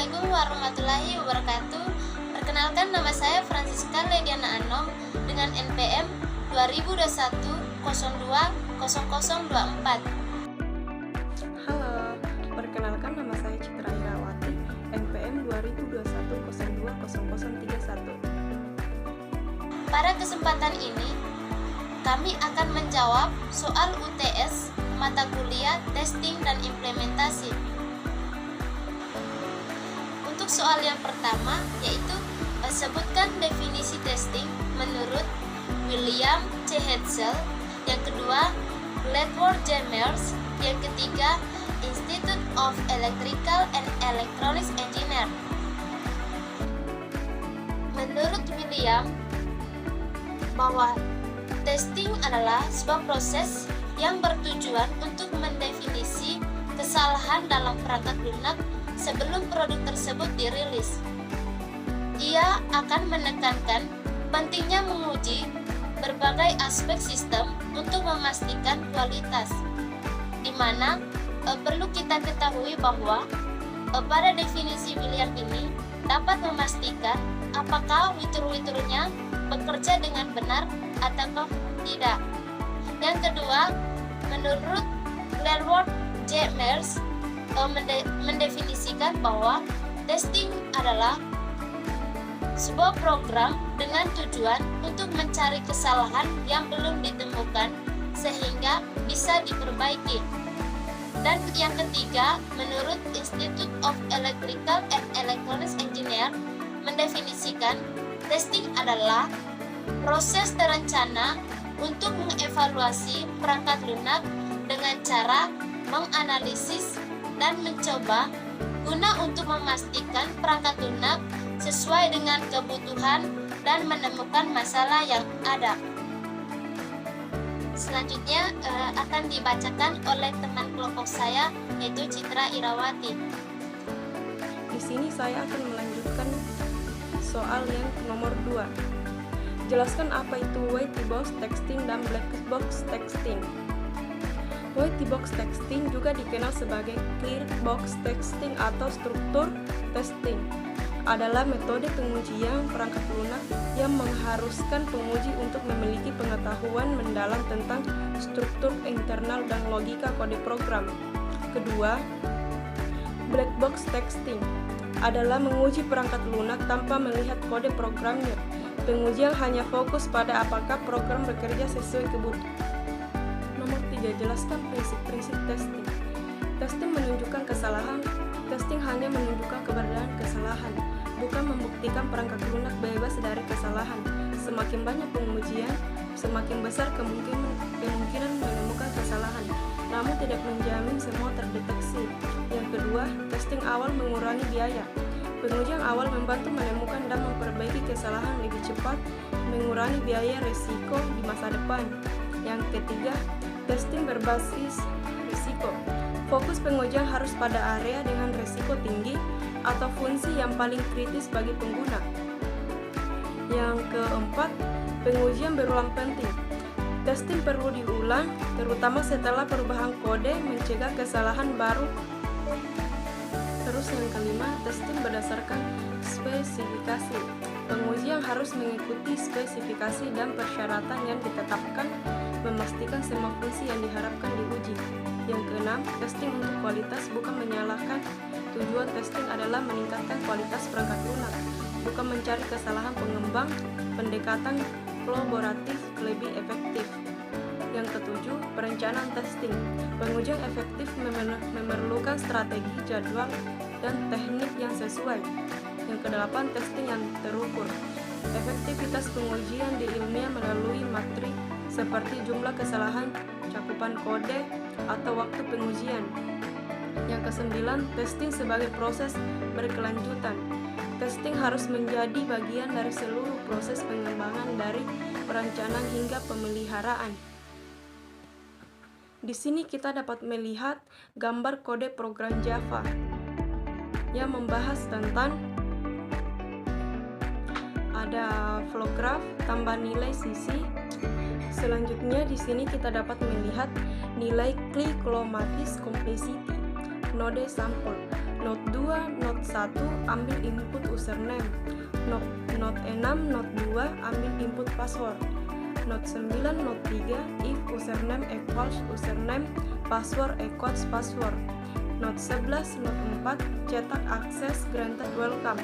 Assalamualaikum warahmatullahi wabarakatuh. Perkenalkan, nama saya Francisca Lediana Anom dengan NPM 2021-02-0024. Halo, perkenalkan nama saya Citra Irawati, NPM 2021-02-0031. Pada kesempatan ini, kami akan menjawab soal UTS mata kuliah testing dan implementasi. Untuk soal yang pertama, yaitu sebutkan definisi testing menurut William C. Hetzel. Yang kedua, Edward J. Mears. Yang ketiga, Institute of Electrical and Electronics Engineer. Menurut William, bahwa testing adalah sebuah proses yang bertujuan untuk mendefinisi kesalahan dalam perangkat lunak sebelum produk tersebut dirilis. Ia akan menekankan pentingnya menguji berbagai aspek sistem untuk memastikan kualitas, di mana perlu kita ketahui bahwa pada definisi William ini dapat memastikan apakah witur-witurnya bekerja dengan benar atau tidak. Yang kedua, menurut Edward J. Mears mendefinisikan bahwa testing adalah sebuah program dengan tujuan untuk mencari kesalahan yang belum ditemukan sehingga bisa diperbaiki. Dan yang ketiga, menurut Institute of Electrical and Electronics Engineer mendefinisikan testing adalah proses terencana untuk mengevaluasi perangkat lunak dengan cara menganalisis dan mencoba guna untuk memastikan perangkat lunak sesuai dengan kebutuhan dan menemukan masalah yang ada. Selanjutnya akan dibacakan oleh teman kelompok saya, yaitu Citra Irawati. Di sini saya akan melanjutkan soal yang nomor 2. Jelaskan apa itu white box texting dan black box texting. White box texting juga dikenal sebagai clear box texting atau struktur testing, adalah metode pengujian perangkat lunak yang mengharuskan penguji untuk memiliki pengetahuan mendalam tentang struktur internal dan logika kode program. Kedua, black box texting adalah menguji perangkat lunak tanpa melihat kode programnya. Pengujian hanya fokus pada apakah program bekerja sesuai kebutuhan. Nomor 3, jelaskan prinsip-prinsip testing. Testing menunjukkan kesalahan. Testing hanya menunjukkan keberadaan kesalahan, bukan membuktikan perangkat lunak bebas dari kesalahan. Semakin banyak pengujian, semakin besar kemungkinan menemukan kesalahan, namun tidak menjamin semua terdeteksi. Yang kedua, testing awal mengurangi biaya. Pengujian awal membantu menemukan dan memperbaiki kesalahan lebih cepat, mengurangi biaya resiko di masa depan. Yang ketiga, testing berbasis risiko. Fokus pengujian harus pada area dengan risiko tinggi atau fungsi yang paling kritis bagi pengguna. Yang keempat, pengujian berulang penting. Testing perlu diulang, terutama setelah perubahan kode mencegah kesalahan baru. Terus yang kelima, testing berdasarkan spesifikasi. Pengujian harus mengikuti spesifikasi dan persyaratan yang ditetapkan, memastikan semua fungsi yang diharapkan diuji. Yang keenam, testing untuk kualitas, bukan menyalahkan. Tujuan testing adalah meningkatkan kualitas perangkat lunak, bukan mencari kesalahan pengembang. Pendekatan kolaboratif lebih efektif. Yang ketujuh, perencanaan testing. Pengujian efektif memerlukan strategi, jadwal, dan teknik yang sesuai. Yang kedelapan, testing yang terukur. Efektivitas pengujian diilmiah melalui matrik seperti jumlah kesalahan, cakupan kode, atau waktu pengujian. Yang kesembilan, testing sebagai proses berkelanjutan. Testing harus menjadi bagian dari seluruh proses pengembangan dari perencanaan hingga pemeliharaan. Di sini kita dapat melihat gambar kode program Java yang membahas tentang ada flow graph, tambah nilai sisi. Selanjutnya di sini kita dapat melihat nilai klik klomatis complexity, node sampel. Note 2, Note 1 ambil input username. Note 6, Note 2 ambil input password. Note 9, Note 3 if username equals username, password equals password. Note 11, Note 4 cetak akses granted welcome.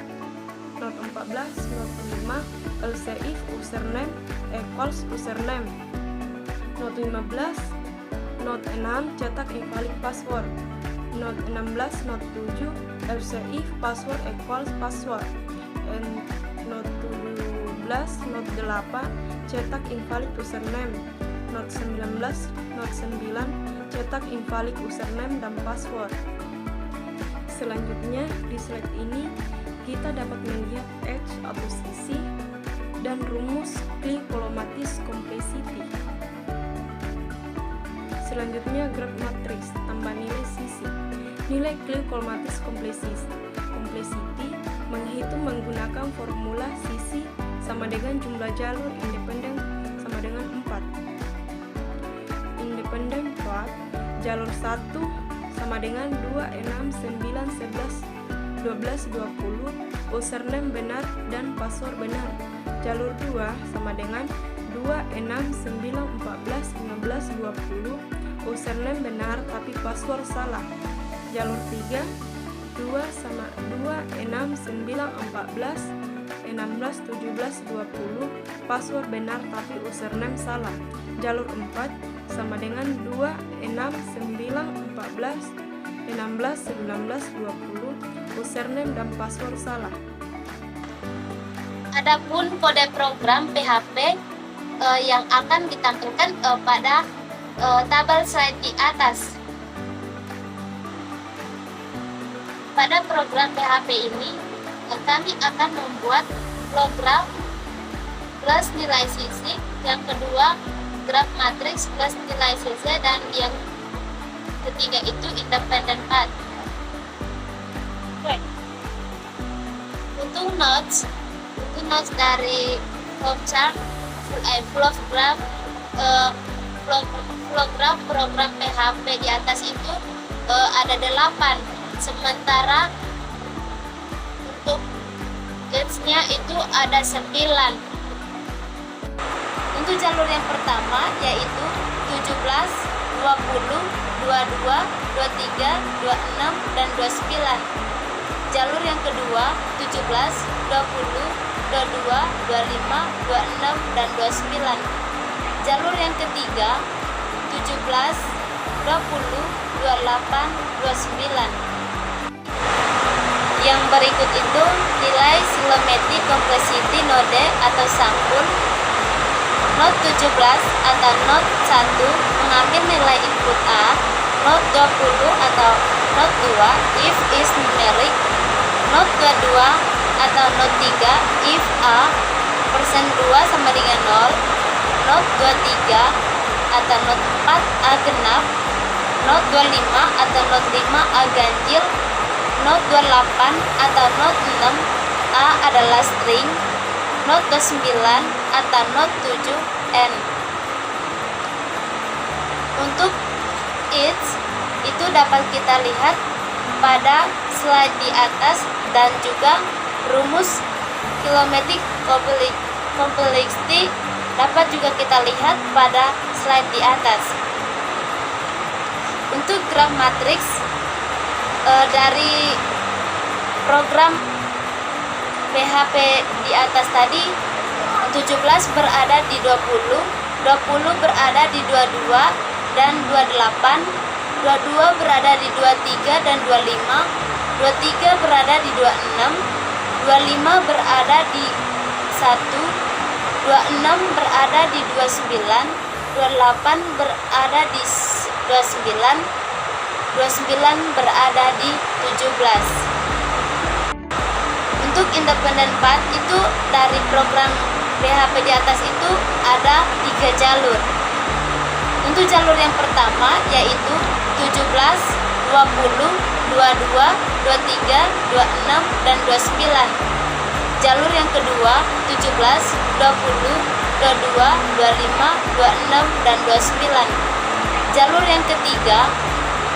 Note 14, Note 5 else if username equals username. Note 15, Note 6 cetak invalid password. Note 16, Note 7 else if password equals password. And Note 17, Note 8 cetak invalid username. Note 19, Note 9 cetak invalid username dan password. Selanjutnya di slide ini kita dapat melihat edge atau sisi dan rumus Klein-Polomatis complexity. Selanjutnya graph matrix tambah nilai sisi. Nilai Klein-Polomatis complexity menghitung menggunakan formula sisi sama dengan jumlah jalur independen sama dengan 4. Independen path jalur 1 sama dengan 2, 6, 9, 11, 12, 20 username benar dan password benar. Jalur 2 sama dengan 2, 6, 9, 14, 15, 20 username benar tapi password salah. Jalur 3 2 sama 2, 6, 9, 14, 16, 17, 20 password benar tapi username salah. Jalur 4 sama dengan 2, 6, 9, 14, 16, 19, 20 username dan password salah. Adapun kode program PHP yang akan ditampilkan pada tabel slide di atas. Pada program PHP ini, kami akan membuat program plus nilai sisi, yang kedua graph matrix plus nilai sisi, dan yang ketiga itu independent path. Untuk notes dari flowchart, program PHP di atas itu ada 8. Sementara untuk gates-nya itu ada 9. Untuk jalur yang pertama yaitu 17, 20, 22, 23, 26, dan 29. Jalur yang kedua 17, 20, 22, 25, 26, dan 29. Jalur yang ketiga 17, 20, 28, 29. Yang berikut itu nilai Silometric complexity node atau sampul. Node 17 atau node 1 mengambil nilai input A, node 20 atau node 2 if is numeric, node 22 atau node 3 if A persen 2 sama dengan 0, node 23 atau node 4 A genap, node 25 atau node 5 A ganjil, node 28 atau node 6 A adalah string, node 29 atau node 7 N. Untuk each itu dapat kita lihat pada slide di atas, dan juga rumus Kilometric complexity dapat juga kita lihat pada slide di atas. Untuk graph matrix dari program PHP di atas tadi, 17 berada di 20, 20 berada di 22 dan 28, 22 berada di 23 dan 25, 23 berada di 26, 25 berada di 1, 26 berada di 29, 28 berada di 29, 29 berada di 17. Untuk independent path itu dari program PHP di atas itu ada 3 jalur. Untuk jalur yang pertama yaitu 17, 20, 22, 23, 26, dan 29. Jalur yang kedua 17, 20, 22, 25, 26, dan 29. Jalur yang ketiga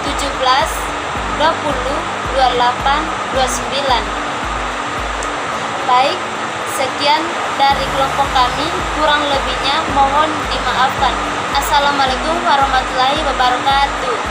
17, 20, Baik, sekian dari kelompok kami, kurang lebihnya mohon dimaafkan. Assalamualaikum warahmatullahi wabarakatuh.